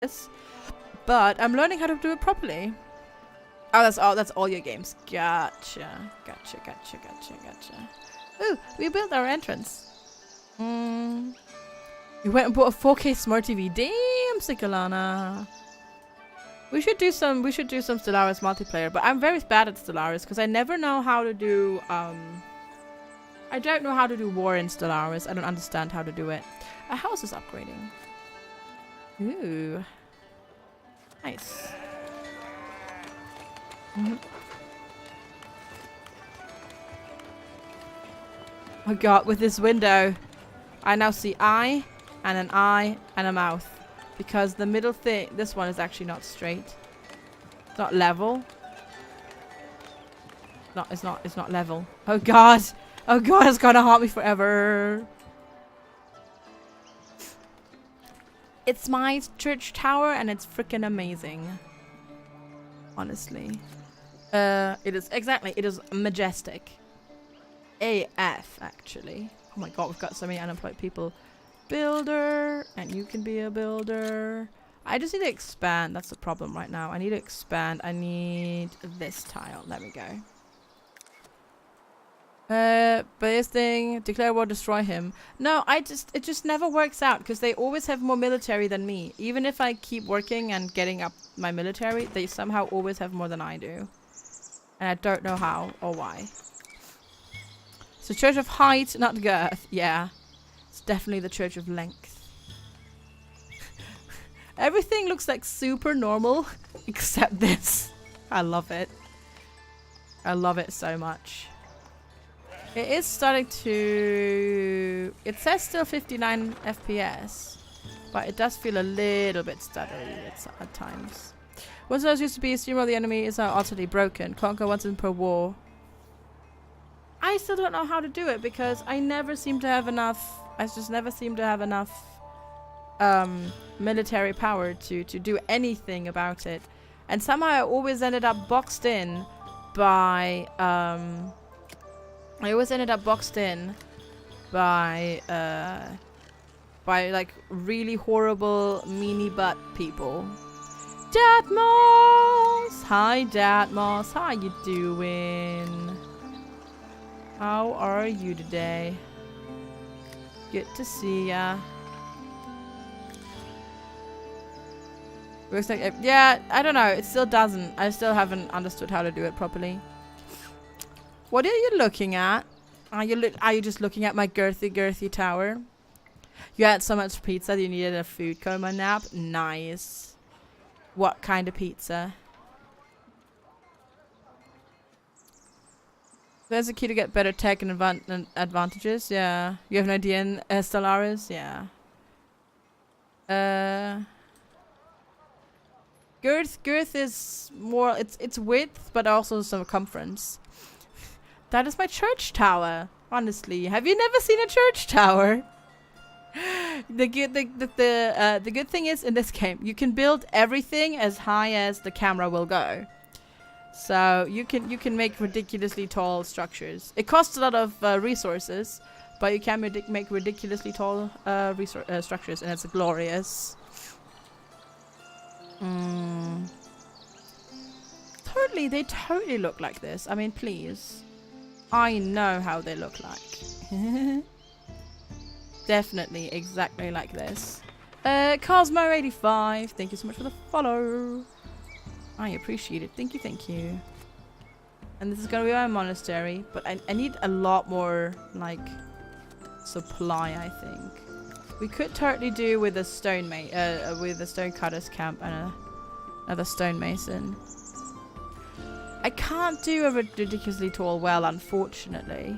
this, but I'm learning how to do it properly. Oh, that's all your games. Gotcha. Ooh, we built our entrance. You went and bought a 4K smart TV. Damn, Sikalana. We should do some Stellaris multiplayer, but I'm very bad at Stellaris because I never know how to do I don't know how to do war in Stellaris. I don't understand how to do it. A house is upgrading. Ooh. Nice. Oh god, with this window, I now see eye and an eye and a mouth. Because the middle thing, this one is actually not straight. It's not level. It's not level. Oh god! Oh god, it's gonna haunt me forever. It's my church tower and it's freaking amazing. Honestly. It is majestic. AF, actually. Oh my god, we've got so many unemployed people. Builder, and you can be a builder. I just need to expand. That's the problem right now. I need to expand. I need this tile. There we go. Base thing, declare war, destroy him. No, it just never works out because they always have more military than me. Even if I keep working and getting up my military, they somehow always have more than I do. And I don't know how or why. So Church of Height, not Girth. Yeah. It's definitely the Church of Length. Everything looks like super normal except this. I love it. I love it so much. It is starting to... It says still 59 FPS, but it does feel a little bit stuttery at times. Once those used to be, steamroll the enemy is now utterly broken. Conquer once in per war. I still don't know how to do it because I never seem to have enough... I just never seem to have enough military power to do anything about it. And somehow I always ended up boxed in by... I always ended up boxed in by like really horrible meanie butt people. Datmos! Hi Datmos, how you doing? How are you today? Good to see ya. Looks like yeah, I don't know, it still doesn't. I still haven't understood how to do it properly. What are you looking at? Are you just looking at my girthy tower? You had so much pizza that you needed a food coma nap? Nice. What kind of pizza? There's a key to get better tech and advantages. Yeah. You have an idea in Stellaris? Yeah. Girth is more... It's width, but also circumference. That is my church tower. Honestly, have you never seen a church tower? The good thing is in this game you can build everything as high as the camera will go. So you can make ridiculously tall structures. It costs a lot of resources, but you can make ridiculously tall structures, and it's glorious. They totally look like this. I mean, please. I know how they look like. Definitely exactly like this. Cosmo85, thank you so much for the follow. I appreciate it. Thank you. And this is gonna be my monastery, but I need a lot more like supply, I think. We could totally do with a with a stonecutter's camp and another stonemason. I can't do a ridiculously tall well, unfortunately.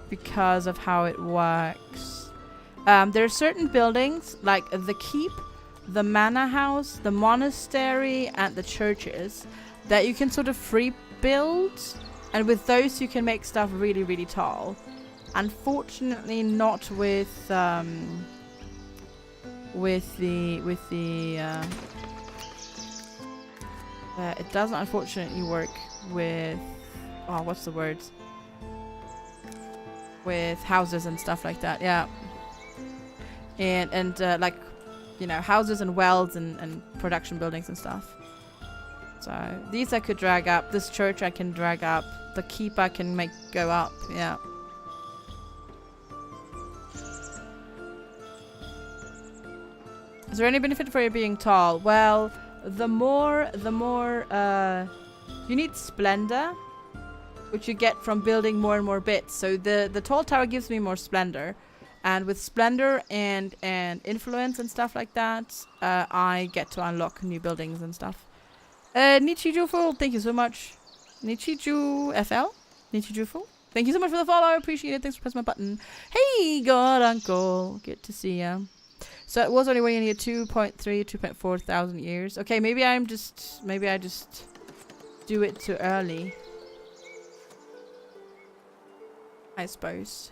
Because of how it works. There are certain buildings, like the keep, the manor house, the monastery, and the churches, that you can sort of free build. And with those you can make stuff really, really tall. Unfortunately not with the it doesn't unfortunately work with what's the word? With houses and stuff like that, yeah. And like you know, houses and wells and production buildings and stuff. So these I could drag up. This church I can drag up. The keep I can make go up. Yeah. Is there any benefit for you being tall? Well, the more you need splendor, which you get from building more and more bits. So the tall tower gives me more splendor, and with splendor and influence and stuff like that, I get to unlock new buildings and stuff. Nichijuful, thank you so much. Nichiju FL, Nichijuful, thank you so much for the follow. I appreciate it. Thanks for pressing my button. Hey, God, Uncle, good to see ya. So it was only when you need 2.3, 2.4 thousand years. Okay, maybe I just do it too early. I suppose.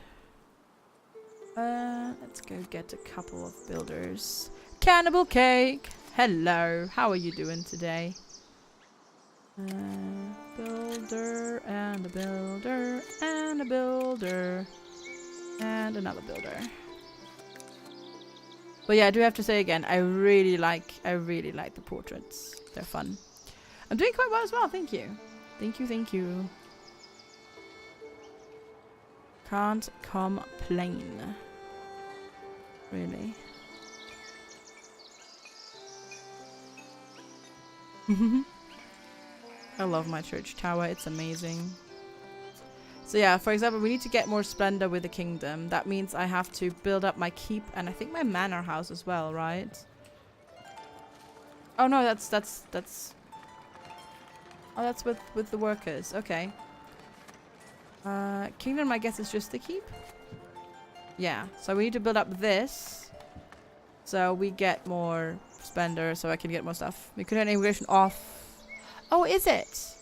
Let's go get a couple of builders. Cannibal Cake! Hello, how are you doing today? Builder, and a builder, and a builder, and another builder. But yeah, I do have to say again, I really like the portraits. They're fun. I'm doing quite well as well, thank you. Thank you, thank you. Can't complain. Really. I love my church tower, it's amazing. So yeah, for example, we need to get more splendor with the kingdom. That means I have to build up my keep and I think my manor house as well, right? Oh no, that's oh, that's with the workers. Okay. Kingdom, I guess, is just the keep. Yeah, so we need to build up this so we get more splendor, so I can get more stuff. We could have immigration off. Oh, is it?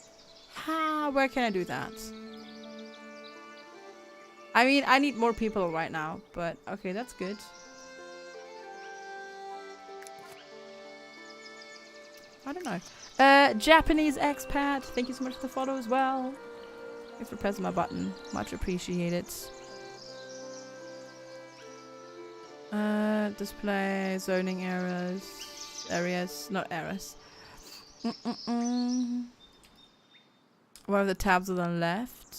Where can I do that? I mean, I need more people right now, but okay, that's good. I don't know. Japanese expat, thank you so much for the follow as well. Thanks for pressing my button. Much appreciated. Display zoning areas, not errors. Where are the tabs on the left?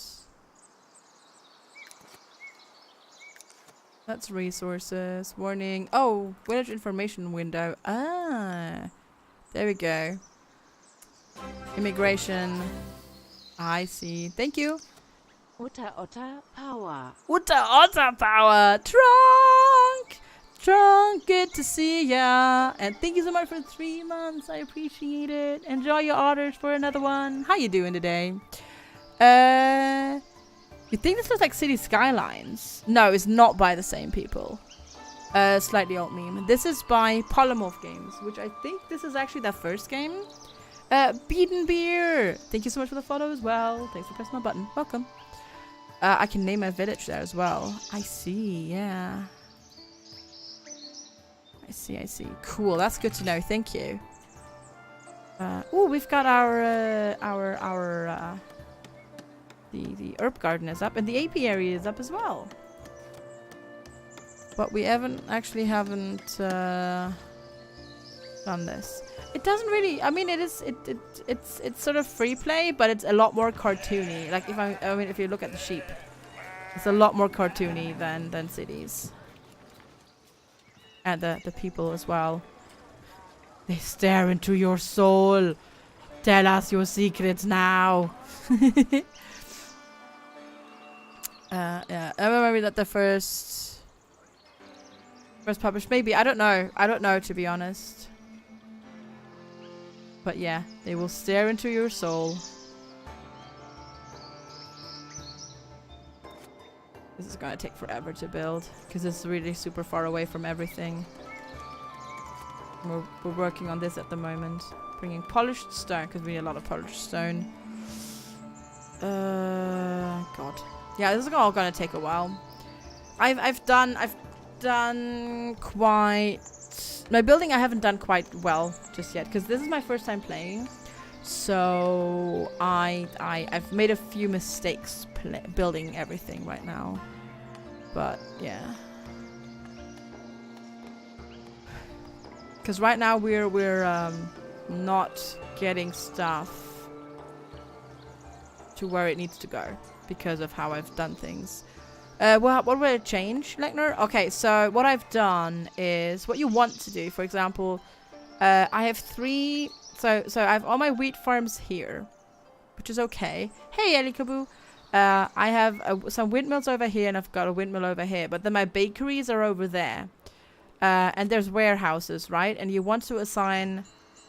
That's resources. Warning. Oh, village information window. Ah, there we go. Immigration. I see. Thank you. Uta Otta Power. Uta Otta Power. Trunk. Trunk. Good to see ya. And thank you so much for 3 months. I appreciate it. Enjoy your orders for another one. How you doing today? You think this looks like City Skylines? No, it's not by the same people. Slightly old meme. This is by Polymorph Games, which I think this is actually their first game. Beaten Beer! Thank you so much for the follow as well. Thanks for pressing my button. Welcome. I can name my village there as well. I see, yeah. I see. Cool, that's good to know. Thank you. Oh, we've got the herb garden is up and the apiary is up as well. But we haven't done this. It doesn't really, I mean, it's sort of free play, but it's a lot more cartoony. Like if you look at the sheep, it's a lot more cartoony than cities. And the people as well. They stare into your soul. Tell us your secrets now. Yeah, I remember that the first published, maybe, I don't know to be honest. But yeah, they will stare into your soul. This is gonna take forever to build because it's really super far away from everything. We're working on this at the moment, bringing polished stone because we need a lot of polished stone. God. Yeah, this is all gonna take a while. I've done quite my building. I haven't done quite well just yet because this is my first time playing. So I've made a few mistakes building everything right now. But yeah. Because right now we're not getting stuff to where it needs to go because of how I've done things. What will it change, Lechner? Okay, so what I've done is what you want to do. For example, I have 3. So I have all my wheat farms here, which is okay. Hey, Elikaboo. I have some windmills over here, and I've got a windmill over here. But then my bakeries are over there. And there's warehouses, right? And you want to assign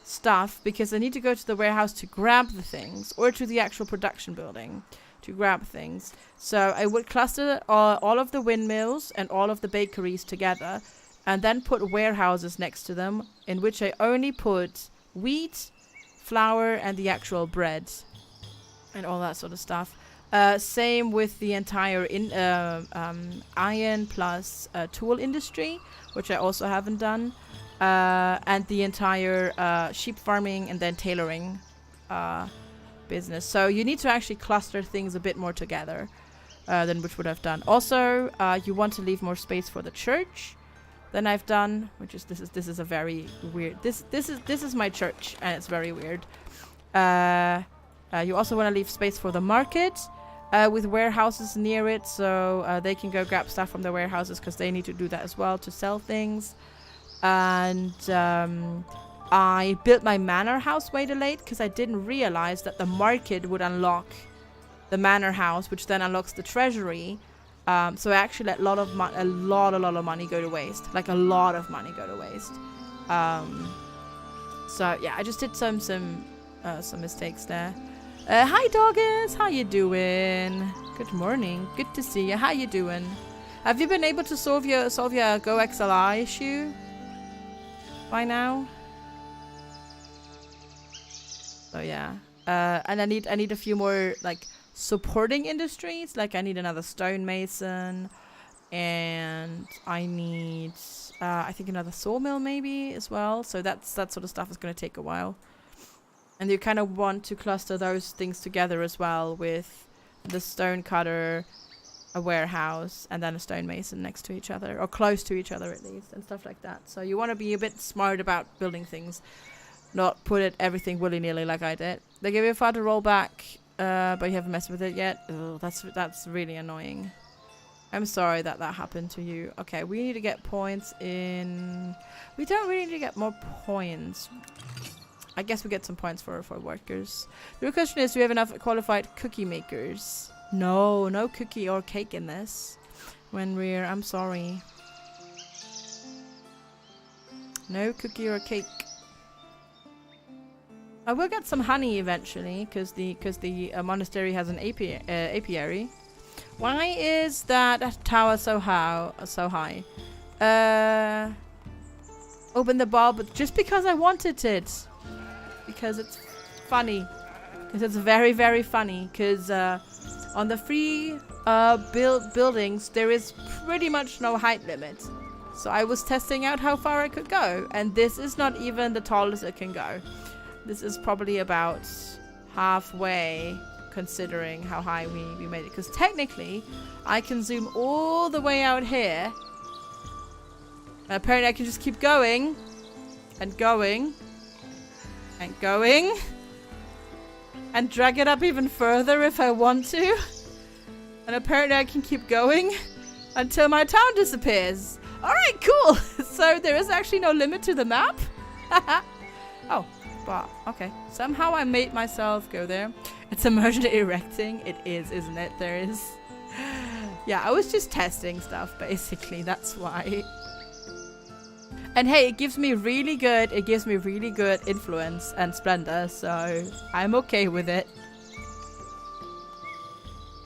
stuff because I need to go to the warehouse to grab the things, or to the actual production building to grab things. So I would cluster all of the windmills and all of the bakeries together, and then put warehouses next to them, in which I only put wheat, flour, and the actual bread, and all that sort of stuff. Same with the entire iron plus tool industry, which I also haven't done, and the entire sheep farming and then tailoring business. So you need to actually cluster things a bit more together than which would have done. Also, you want to leave more space for the church than I've done, which is this is a very weird. This is my church, and it's very weird. You also want to leave space for the market. With warehouses near it, so they can go grab stuff from the warehouses because they need to do that as well to sell things. And I built my manor house way too late because I didn't realize that the market would unlock the manor house, which then unlocks the treasury. So I actually let a lot of money go to waste, like a lot of money go to waste. So yeah, I just did some mistakes there. Hi Doggers, how you doing? Good morning, good to see you. How you doing? Have you been able to solve your Go XLI issue by now? So yeah, and I need a few more like supporting industries. Like I need another stonemason, and I need I think another sawmill maybe as well. So that sort of stuff is going to take a while. And you kind of want to cluster those things together as well, with the stone cutter, a warehouse, and then a stonemason next to each other, or close to each other at least, and stuff like that. So you want to be a bit smart about building things, not put everything willy-nilly like I did. They give you a file to roll back, but you haven't messed with it yet. Ugh, that's really annoying. I'm sorry that happened to you. Okay, we need to get points in... We don't really need to get more points. I guess we get some points for workers. The real question is, do we have enough qualified cookie makers? No cookie or cake in this. I'm sorry. No cookie or cake. I will get some honey eventually, because the monastery has an apiary. Why is that tower so high? Open the bulb just because I wanted it. Because it's funny. Because it's very, very funny. Because on the free buildings, there is pretty much no height limit. So I was testing out how far I could go. And this is not even the tallest it can go. This is probably about halfway, considering how high we made it. Because technically, I can zoom all the way out here. And apparently I can just keep going. And going. And going. And drag it up even further if I want to. And apparently I can keep going until my town disappears. Alright, cool. So there is actually no limit to the map. Oh, but okay. Somehow I made myself go there. It's immersion erecting. It is, isn't it? There is. Yeah, I was just testing stuff, basically. That's why. And hey, it gives me really good influence and splendor, so I'm okay with it.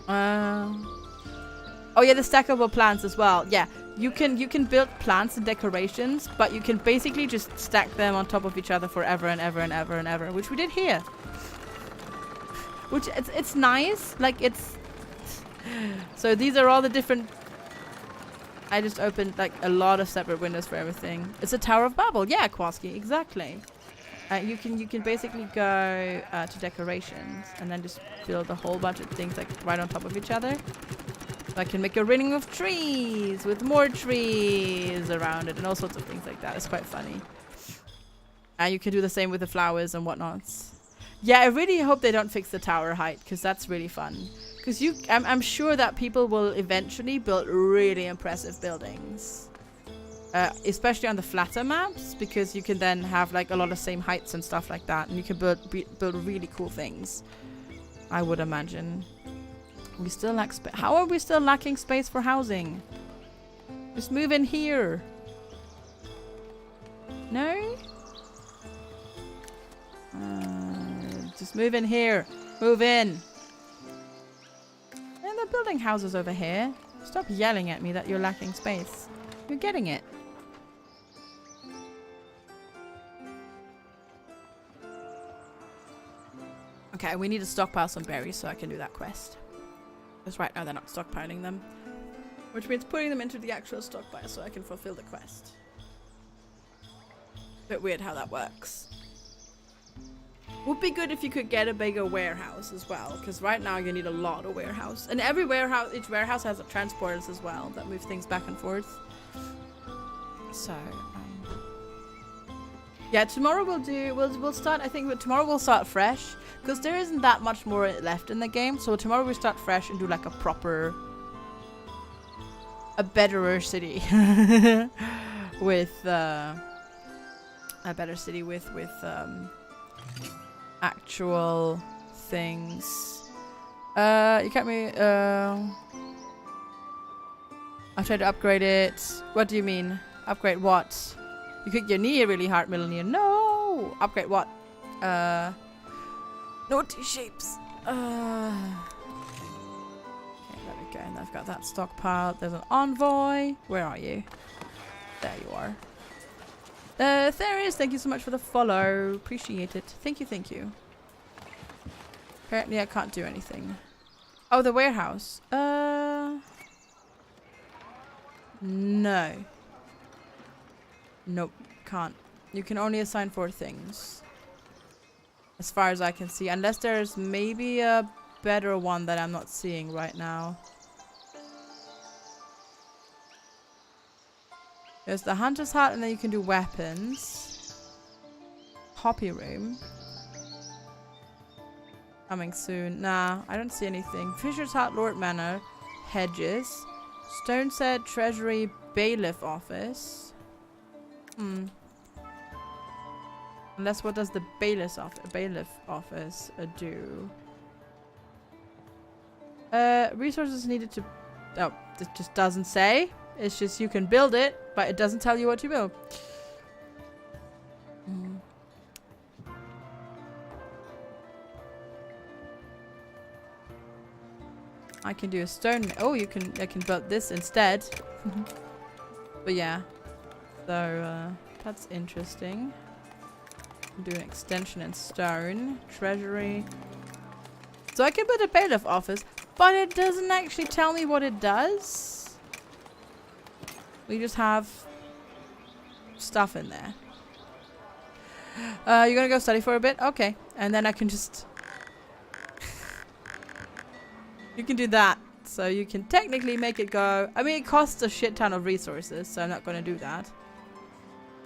Oh yeah, the stackable plants as well. Yeah, you can build plants and decorations, but you can basically just stack them on top of each other forever and ever and ever and ever, which we did here. Which it's nice, like it's. So these are all the different. I just opened like a lot of separate windows for everything. It's a Tower of Babel. Yeah, Kwaski, exactly. You can basically go to decorations and then just build a whole bunch of things like right on top of each other. So I can make a ring of trees with more trees around it and all sorts of things like that. It's quite funny. You can do the same with the flowers and whatnot. Yeah, I really hope they don't fix the tower height, because that's really fun. Because I'm sure that people will eventually build really impressive buildings. Especially on the flatter maps, because you can then have like a lot of same heights and stuff like that. And you can build really cool things, I would imagine. We still lack space. How are we still lacking space for housing? Just move in here. No? Just move in here. Move in. And they're building houses over here. Stop yelling at me that you're lacking space. You're getting it. Okay, we need to stockpile some berries so I can do that quest. Because right now they're not stockpiling them. Which means putting them into the actual stockpile so I can fulfill the quest. Bit weird how that works. Would be good if you could get a bigger warehouse as well, because right now you need a lot of warehouse. And every warehouse, each warehouse has a transporters as well that move things back and forth. So, yeah, tomorrow we'll start, I think tomorrow we'll start fresh, because there isn't that much more left in the game. So tomorrow we start fresh and do like a betterer city with, a better city with actual things. You kept me, I've tried to upgrade it. What do you mean? Upgrade what? You could your knee really hard, millionaire. No! Upgrade what? Naughty shapes. Okay, there we go. And I've got that stockpiled. There's an envoy. Where are you? There you are. There is. Thank you so much for the follow. Appreciate it. Thank you, thank you. Apparently I can't do anything. Oh, the warehouse. No. Nope, can't. You can only assign 4 things. As far as I can see. Unless there's maybe a better one that I'm not seeing right now. There's the hunter's hut, and then you can do weapons. Poppy room. Coming soon. Nah, I don't see anything. Fisher's hut, Lord Manor. Hedges. Stone set, treasury, bailiff office. Unless what does the bailiff office do? Resources needed to... Oh, it just doesn't say. It's just you can build it, but it doesn't tell you what to build. I can do a stone... Oh, I can build this instead. But yeah. So, that's interesting. Do an extension in stone. Treasury. So I can put a bailiff office, but it doesn't actually tell me what it does. We just have stuff in there. You're gonna go study for a bit? Okay. And then I can just... You can do that. So you can technically make it go... I mean, it costs a shit ton of resources, so I'm not gonna do that.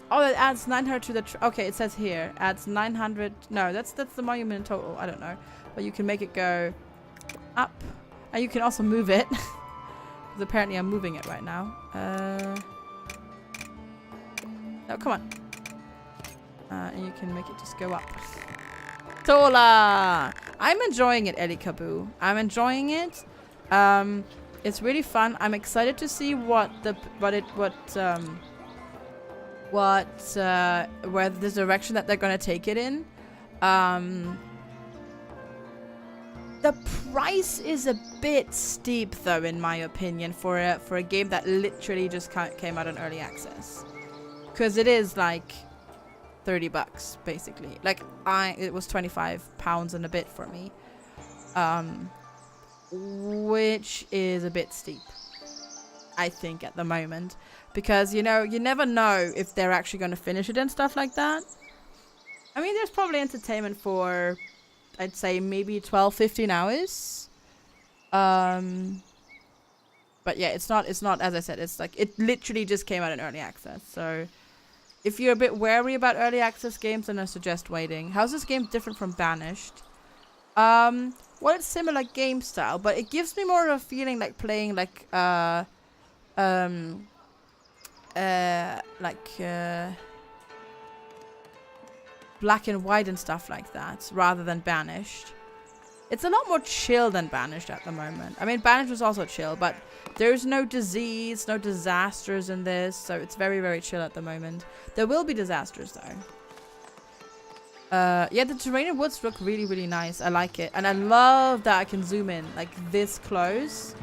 Oh, that adds 900 to the... Okay, it says here. Adds 900... No, that's the monument total. I don't know. But you can make it go up. And you can also move it. Because apparently I'm moving it right now. No, come on. And you can make it just go up. Tola! I'm enjoying it, Ellie Kaboo. I'm enjoying it. It's really fun. I'm excited to see where the direction that they're gonna take it in. The price is a bit steep, though, in my opinion, for a game that literally just came out on early access. Because it is like $30, basically. Like it was £25 and a bit for me, which is a bit steep, I think, at the moment. Because, you know, you never know if they're actually going to finish it and stuff like that. I mean, there's probably entertainment for, I'd say, maybe 12-15 hours. But yeah, it's not, as I said, it's like, it literally just came out in early access. So If you're a bit wary about early access games, then I suggest waiting. How's this game different from Banished? Well, it's similar game style, but it gives me more of a feeling like playing like Black and White and stuff like that, rather than Banished. It's a lot more chill than Banished at the moment. I mean, Banished was also chill, but there's no disease, no disasters in this, so it's very, very chill at the moment. There will be disasters, though. Yeah, the terrain and woods look really, really nice. I like it. And I love that I can zoom in, like, this close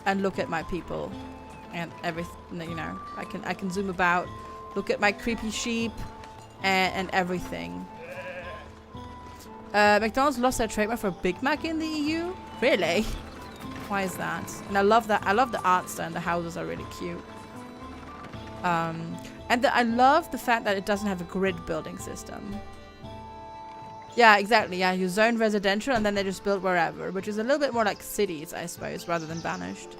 and look at my people. And everything, you know, I can zoom about, look at my creepy sheep, and everything. McDonald's lost their trademark for Big Mac in the EU? Really? Why is that? And I love that. I love the art style and the houses are really cute. And I love the fact that it doesn't have a grid building system. Yeah, exactly. Yeah, you zone residential and then they just build wherever, which is a little bit more like cities, I suppose, rather than Banished.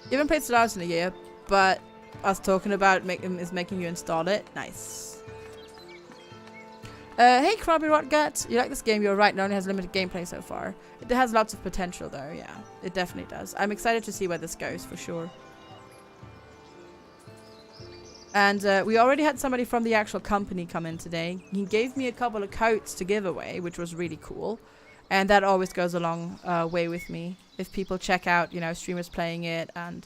You haven't played Stellaris in a year, but us talking about it is making you install it. Nice. Hey, Krabby Rotgut. You like this game? You're right. It only has limited gameplay so far. It has lots of potential, though. Yeah, it definitely does. I'm excited to see where this goes, for sure. And we already had somebody from the actual company come in today. He gave me a couple of coats to give away, which was really cool. And that always goes a long way with me. If people check out, you know, streamers playing it and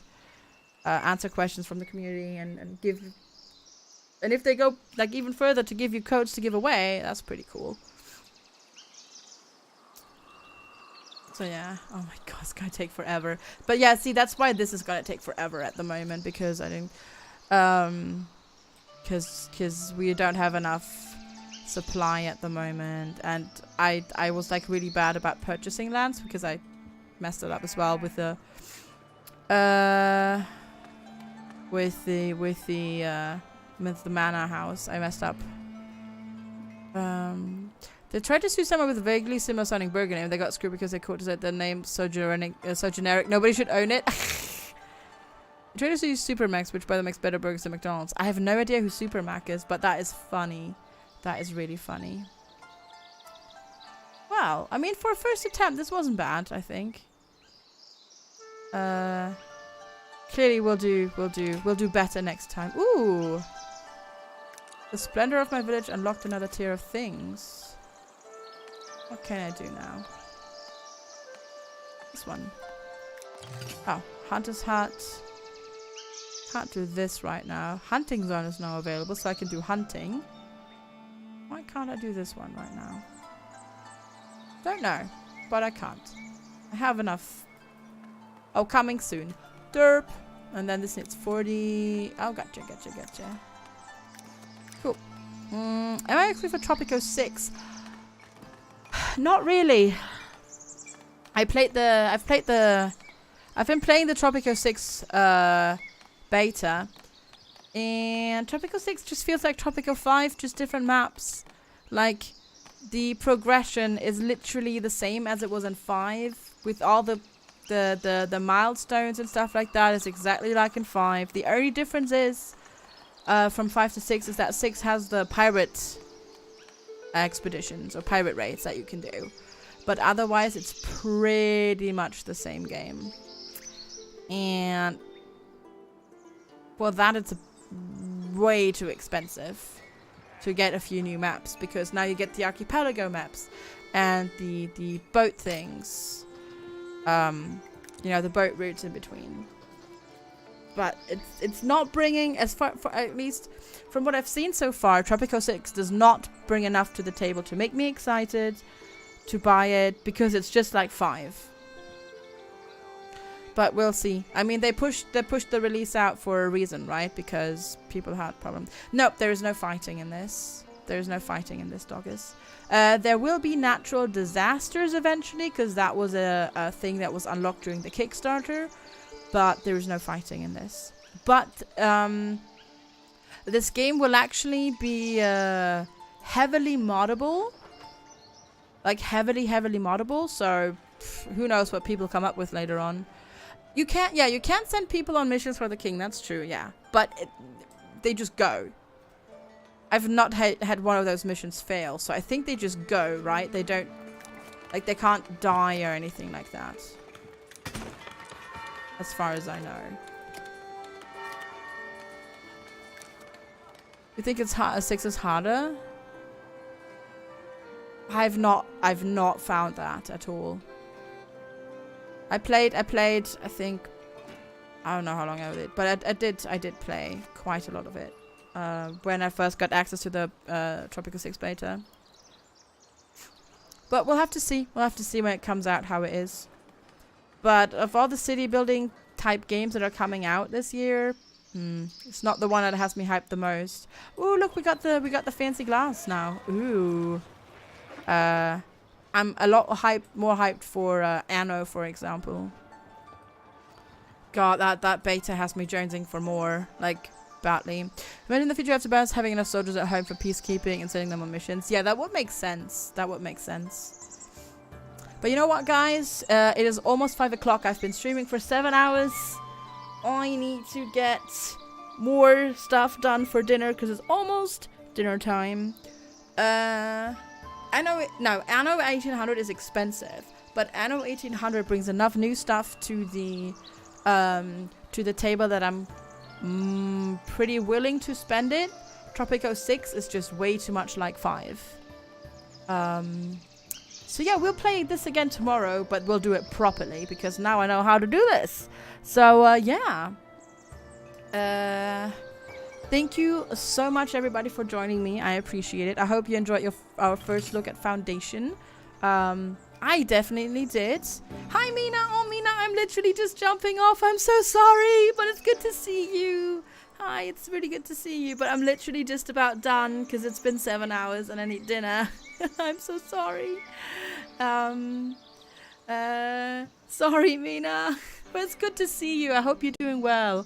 answer questions from the community and give... And if they go, like, even further to give you codes to give away, that's pretty cool. So, yeah. Oh, my God. It's going to take forever. But, yeah, see, that's why this is going to take forever at the moment. Because I didn't... Because we don't have enough supply at the moment. And I was, like, really bad about purchasing lands. Because I messed it up as well with the... With the manor house. I messed up. They tried to sue someone with a vaguely similar sounding burger name. They got screwed because they quoted the name so generic. Nobody should own it. They tried to sue Supermax, which by the way makes better burgers than McDonald's. I have no idea who Supermac is, but that is funny. That is really funny. Well, I mean, for a first attempt, this wasn't bad, I think. Clearly we'll do better next time. Ooh! The splendor of my village unlocked another tier of things. What can I do now? This one. Oh, Hunter's Hut. Can't do this right now. Hunting zone is now available, so I can do hunting. Why can't I do this one right now? Don't know, but I can't. I have enough. Oh, coming soon. Derp. And then this needs 40. Oh, gotcha. Cool. Am I actually for Tropico 6? Not really. I've been playing the Tropico 6 beta. And Tropico 6 just feels like Tropico 5, just different maps. Like, the progression is literally the same as it was in 5, with all the milestones and stuff like that is exactly like in 5. The only difference is from 5 to 6 is that 6 has the pirate expeditions or pirate raids that you can do. But otherwise it's pretty much the same game. And for that it's way too expensive to get a few new maps, because now you get the archipelago maps and the boat things. You know, the boat routes in between. But it's not bringing, as far, at least from what I've seen so far, Tropico 6 does not bring enough to the table to make me excited to buy it, because it's just like 5. But we'll see. I mean, they pushed the release out for a reason, right? Because people had problems. Nope, there is no fighting in this. There is no fighting in this, doggers. There will be natural disasters eventually, because that was a thing that was unlocked during the Kickstarter. But there is no fighting in this. But this game will actually be heavily moddable. Like heavily moddable. So who knows what people come up with later on. You can't send people on missions for the king. That's true, yeah. But they just go. I've not had one of those missions fail, so I think they just go, right? They don't, like, they can't die or anything like that. As far as I know. You think it's 6 is harder? I've not found that at all. I played, I think, I don't know how long I did, but I did play quite a lot of it. When I first got access to the Tropico 6 beta. But we'll have to see. We'll have to see when it comes out how it is. But of all the city building type games that are coming out this year, it's not the one that has me hyped the most. Ooh, look, we got the fancy glass now. Ooh. I'm a lot more hyped for Anno, for example. God, that beta has me jonesing for more, like, badly. Imagine the future after Baz having enough soldiers at home for peacekeeping and sending them on missions. Yeah, that would make sense. That would make sense. But you know what, guys? It is almost 5 o'clock. I've been streaming for 7 hours. I need to get more stuff done for dinner because it's almost dinner time. Anno 1800 is expensive, but Anno 1800 brings enough new stuff to the table that I'm pretty willing to spend it. Tropico 6 is just way too much like 5. So yeah, we'll play this again tomorrow, but we'll do it properly because now I know how to do this. So yeah. Thank you so much, everybody, for joining me. I appreciate it. I hope you enjoyed our first look at Foundation. I definitely did. Hi, Mina. Oh, Mina, I'm literally just jumping off. I'm so sorry, but it's good to see you. Hi, it's really good to see you, but I'm literally just about done because it's been 7 hours and I need dinner. I'm so sorry. Sorry, Mina, but it's good to see you. I hope you're doing well.